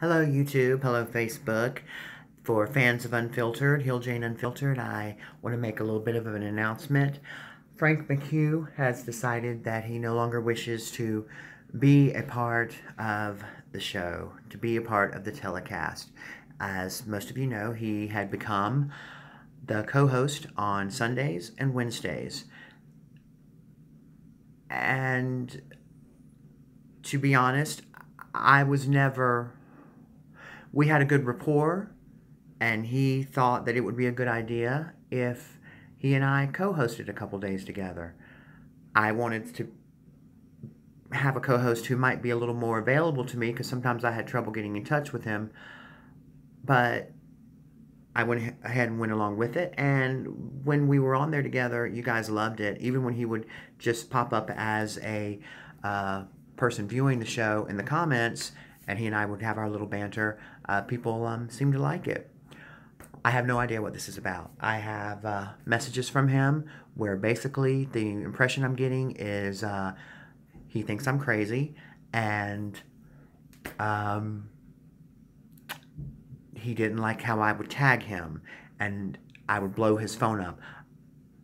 Hello YouTube, hello Facebook. For fans of Unfiltered, Hilljayne Unfiltered, I want to make a little bit of an announcement. Frank McHugh has decided that he no longer wishes to be a part of the show, to be a part of the telecast. As most of you know, he had become the co-host on Sundays and Wednesdays. And to be honest, I was never... We had a good rapport, and he thought that it would be a good idea if he and I co-hosted a couple days together. I wanted to have a co-host who might be a little more available to me, because sometimes I had trouble getting in touch with him, but I went ahead and went along with it. And when we were on there together, you guys loved it. Even when he would just pop up as a person viewing the show in the comments, and he and I would have our little banter, people seemed to like it. I have no idea what this is about. I have messages from him where basically the impression I'm getting is he thinks I'm crazy, and he didn't like how I would tag him, and I would blow his phone up.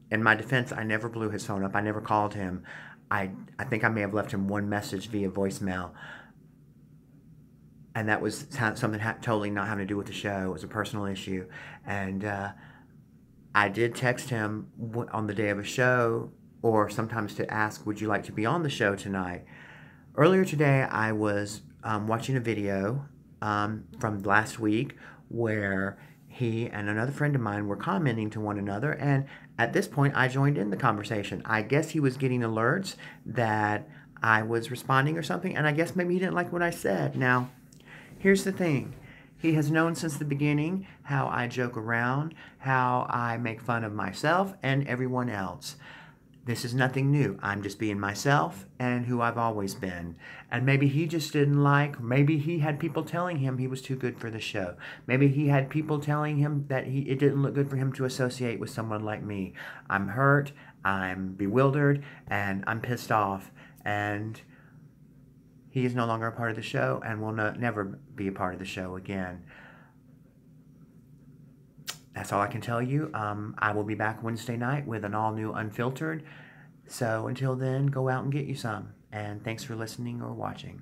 In my defense, I never blew his phone up. I never called him. I think I may have left him one message via voicemail, and that was something totally not having to do with the show. It was a personal issue. And I did text him on the day of a show, or sometimes to ask, would you like to be on the show tonight? Earlier today, I was watching a video from last week where he and another friend of mine were commenting to one another, and at this point, I joined in the conversation. I guess he was getting alerts that I was responding or something, and I guess maybe he didn't like what I said. Now, here's the thing. He has known since the beginning how I joke around, how I make fun of myself and everyone else. This is nothing new. I'm just being myself and who I've always been. And maybe he just didn't like, maybe he had people telling him he was too good for the show. Maybe he had people telling him that it didn't look good for him to associate with someone like me. I'm hurt, I'm bewildered, and I'm pissed off. And he is no longer a part of the show and will never be a part of the show again. That's all I can tell you. I will be back Wednesday night with an all-new Unfiltered. So until then, go out and get you some. And thanks for listening or watching.